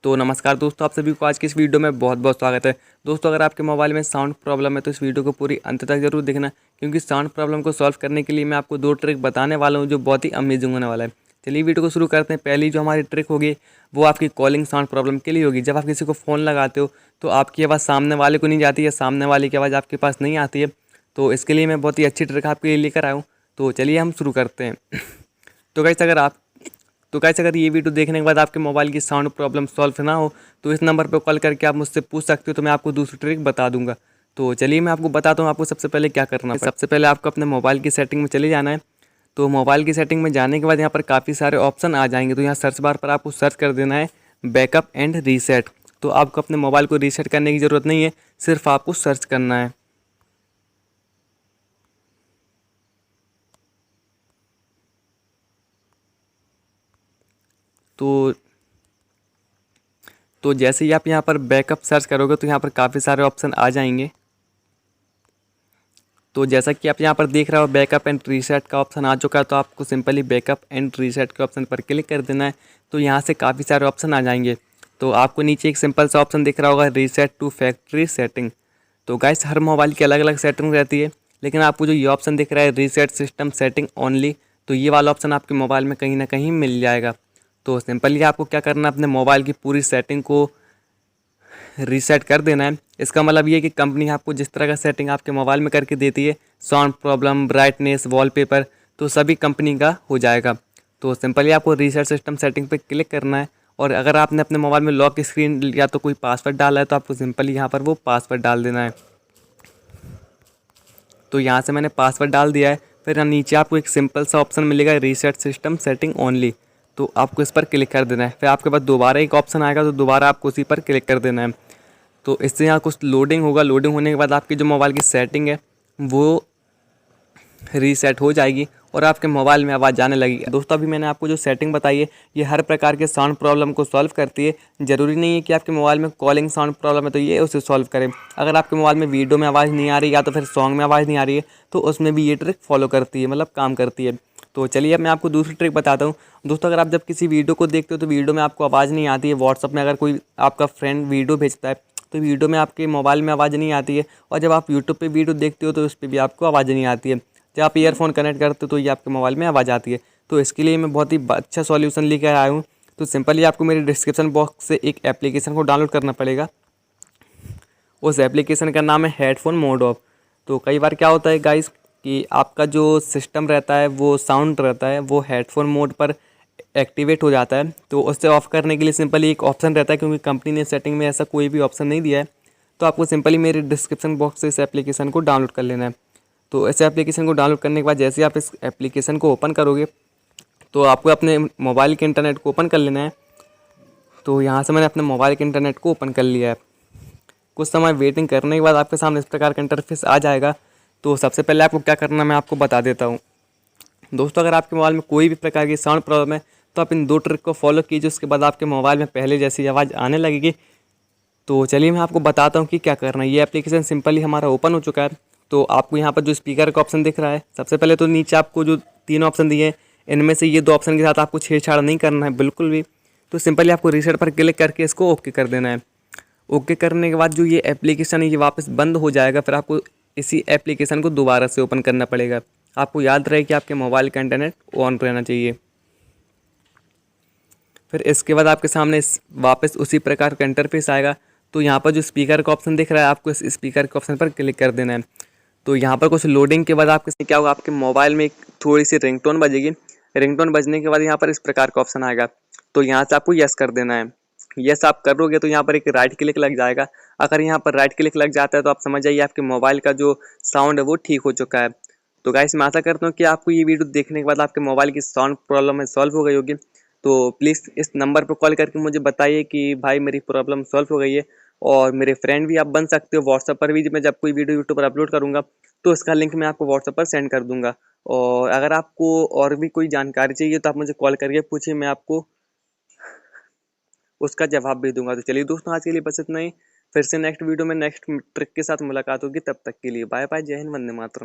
तो नमस्कार दोस्तों, आप सभी को आज की इस वीडियो में बहुत बहुत स्वागत है। दोस्तों, अगर आपके मोबाइल में साउंड प्रॉब्लम है तो इस वीडियो को पूरी अंत तक जरूर देखना, क्योंकि साउंड प्रॉब्लम को सॉल्व करने के लिए मैं आपको 2 ट्रिक बताने वाला हूं जो बहुत ही अमेजिंग होने वाला है। चलिए वीडियो को शुरू करते हैं। पहली जो हमारी ट्रिक होगी वो आपकी कॉलिंग साउंड प्रॉब्लम के लिए होगी। जब आप किसी को फ़ोन लगाते हो तो आपकी आवाज़ सामने वाले को नहीं जाती है, सामने वाले की आवाज़ आपके पास नहीं आती है। तो इसके लिए मैं बहुत ही अच्छी ट्रिक आपके लिए लेकर आया हूँ। तो चलिए हम शुरू करते हैं। तो गाइस अगर ये वीडियो देखने के बाद आपके मोबाइल की साउंड प्रॉब्लम सॉल्व ना हो तो इस नंबर पर कॉल करके आप मुझसे पूछ सकते हो, तो मैं आपको दूसरी ट्रिक बता दूंगा। तो चलिए मैं आपको बताता हूँ आपको सबसे पहले क्या करना है। सबसे पहले आपको अपने मोबाइल की सेटिंग में चले जाना है। तो मोबाइल की सेटिंग में जाने के बाद यहाँ पर काफ़ी सारे ऑप्शन आ जाएंगे। तो यहाँ सर्च बार पर आपको सर्च कर देना है बैकअप एंड रीसेट। तो आपको अपने मोबाइल को रीसेट करने की ज़रूरत नहीं है, सिर्फ आपको सर्च करना है। तो तो जैसे ही आप यहाँ पर बैकअप सर्च करोगे तो यहाँ पर काफ़ी सारे ऑप्शन आ जाएंगे। तो जैसा कि आप यहाँ पर देख रहे हो बैकअप एंड रीसेट का ऑप्शन आ चुका है, तो आपको सिंपली बैकअप एंड रीसेट के ऑप्शन पर क्लिक कर देना है। तो यहाँ से काफ़ी सारे ऑप्शन आ जाएंगे। तो आपको नीचे एक सिंपल सा ऑप्शन दिख रहा होगा रीसेट टू फैक्ट्री सेटिंग। तो गाइस हर मोबाइल की अलग अलग सेटिंग रहती है, लेकिन आपको जो ये ऑप्शन दिख रहा है रीसेट सिस्टम सेटिंग ओनली, तो ये वाला ऑप्शन आपके मोबाइल में कहीं ना कहीं मिल जाएगा। तो सिंपली आपको क्या करना है, अपने मोबाइल की पूरी सेटिंग को रीसेट कर देना है। इसका मतलब ये कि कंपनी आपको जिस तरह का सेटिंग आपके मोबाइल में करके देती है, साउंड प्रॉब्लम, ब्राइटनेस, वॉलपेपर, तो सभी कंपनी का हो जाएगा। तो सिंपली आपको रीसेट सिस्टम सेटिंग पे क्लिक करना है। और अगर आपने अपने मोबाइल में लॉक स्क्रीन या तो कोई पासवर्ड डाला है तो आपको सिंपली यहाँ पर वो पासवर्ड डाल देना है। तो यहाँ से मैंने पासवर्ड डाल दिया है। फिर यहाँ नीचे आपको एक सिंपल सा ऑप्शन मिलेगा रीसेट सिस्टम सेटिंग ओनली, तो आपको इस पर क्लिक कर देना है। फिर आपके पास दोबारा एक ऑप्शन आएगा, तो दोबारा आपको उसी पर क्लिक कर देना है। तो इससे यहाँ कुछ लोडिंग होगा। लोडिंग होने के बाद आपकी जो मोबाइल की सेटिंग है वो रीसेट हो जाएगी और आपके मोबाइल में आवाज़ जाने लगेगी। दोस्तों, अभी मैंने आपको जो सेटिंग बताई है ये हर प्रकार के साउंड प्रॉब्लम को सॉल्व करती है। ज़रूरी नहीं है कि आपके मोबाइल में कॉलिंग साउंड प्रॉब्लम है तो ये उसे सॉल्व करें। अगर आपके मोबाइल में वीडियो में आवाज़ नहीं आ रही या तो फिर सॉन्ग में आवाज़ नहीं आ रही है तो उसमें भी ये ट्रिक फॉलो करती है, मतलब काम करती है। तो चलिए अब मैं आपको दूसरी ट्रिक बताता हूँ। दोस्तों, अगर आप जब किसी वीडियो को देखते हो तो वीडियो में आपको आवाज़ नहीं आती है, व्हाट्सअप में अगर कोई आपका फ्रेंड वीडियो भेजता है तो वीडियो में आपके मोबाइल में आवाज़ नहीं आती है, और जब आप यूट्यूब पे वीडियो देखते हो तो उस पर भी आपको आवाज़ नहीं आती है। जब आप ईयरफोन कनेक्ट करते हो तो ये आपके मोबाइल में आवाज़ आती है। तो इसके लिए मैं बहुत ही अच्छा सॉल्यूशन लेकर आया हूँ। तो सिंपली आपको मेरे डिस्क्रिप्शन बॉक्स से एक एप्लीकेशन को डाउनलोड करना पड़ेगा। उस एप्लीकेशन का नाम है हेडफोन मोड ऑफ। तो कई बार क्या होता है गाइस कि आपका जो सिस्टम रहता है, वो साउंड रहता है, वो हेडफोन मोड पर एक्टिवेट हो जाता है। तो उससे ऑफ़ करने के लिए सिंपली एक ऑप्शन रहता है, क्योंकि कंपनी ने सेटिंग में ऐसा कोई भी ऑप्शन नहीं दिया है। तो आपको सिंपली मेरे डिस्क्रिप्शन बॉक्स से इस एप्लीकेशन को डाउनलोड कर लेना है। तो इस एप्लीकेशन को डाउनलोड करने के बाद जैसे ही आप इस एप्लीकेशन को ओपन करोगे तो आपको अपने मोबाइल के इंटरनेट को ओपन कर लेना है। तो यहाँ से मैंने अपने मोबाइल के इंटरनेट को ओपन कर लिया है। कुछ समय वेटिंग करने के बाद आपके सामने इस प्रकार का इंटरफेस आ जाएगा। तो सबसे पहले आपको क्या करना है मैं आपको बता देता हूँ। दोस्तों, अगर आपके मोबाइल में कोई भी प्रकार की साउंड प्रॉब्लम है तो आप इन 2 ट्रिक को फॉलो कीजिए, उसके बाद आपके मोबाइल में पहले जैसी आवाज़ आने लगेगी। तो चलिए मैं आपको बताता हूँ कि क्या करना है। ये एप्लीकेशन सिंपली हमारा ओपन हो चुका है। तो आपको यहाँ पर जो स्पीकर का ऑप्शन दिख रहा है, सबसे पहले तो नीचे आपको जो 3 ऑप्शन दिए हैं इनमें से ये 2 ऑप्शन के साथ आपको छेड़छाड़ नहीं करना है बिल्कुल भी। तो सिंपली आपको रीसेट पर क्लिक करके इसको ओके कर देना है। ओके करने के बाद जो ये एप्लीकेशन है ये वापस बंद हो जाएगा। फिर आपको इसी एप्लीकेशन को दोबारा से ओपन करना पड़ेगा। आपको याद रहे कि आपके मोबाइल का इंटरनेट ऑन रहना चाहिए। फिर इसके बाद आपके सामने वापस उसी प्रकार का इंटरफेस आएगा। तो यहाँ पर जो स्पीकर का ऑप्शन दिख रहा है आपको इस स्पीकर के ऑप्शन पर क्लिक कर देना है। तो यहाँ पर कुछ लोडिंग के बाद आपके क्या होगा, आपके मोबाइल में एक थोड़ी सी रिंगटोन बजेगी। रिंगटोन बजने के बाद यहाँ पर इस प्रकार का ऑप्शन आएगा। तो यहाँ से आपको यस कर देना है। यस आप करोगे तो यहाँ पर एक राइट क्लिक लग जाएगा। अगर यहाँ पर राइट क्लिक लग जाता है तो आप समझ जाइए आपके मोबाइल का जो साउंड है वो ठीक हो चुका है। तो गाइस मैं आशा करता हूँ कि आपको ये वीडियो देखने के बाद आपके मोबाइल की साउंड प्रॉब्लम है सॉल्व हो गई होगी। तो प्लीज़ इस नंबर पर कॉल करके मुझे बताइए कि भाई मेरी प्रॉब्लम सॉल्व हो गई है। और मेरे फ्रेंड भी आप बन सकते हो। व्हाट्सएप पर भी मैं जब कोई वीडियो यूट्यूब पर अपलोड करूँगा तो इसका लिंक मैं आपको व्हाट्सएप पर सेंड कर दूंगा। और अगर आपको और भी कोई जानकारी चाहिए तो आप मुझे कॉल करके पूछिए, मैं आपको उसका जवाब भी दूंगा। तो चलिए दोस्तों, आज के लिए बस इतना ही। फिर से नेक्स्ट वीडियो में नेक्स्ट ट्रिक के साथ मुलाकात होगी। तब तक के लिए बाय बाय। जय हिंद, वंदे मातरम।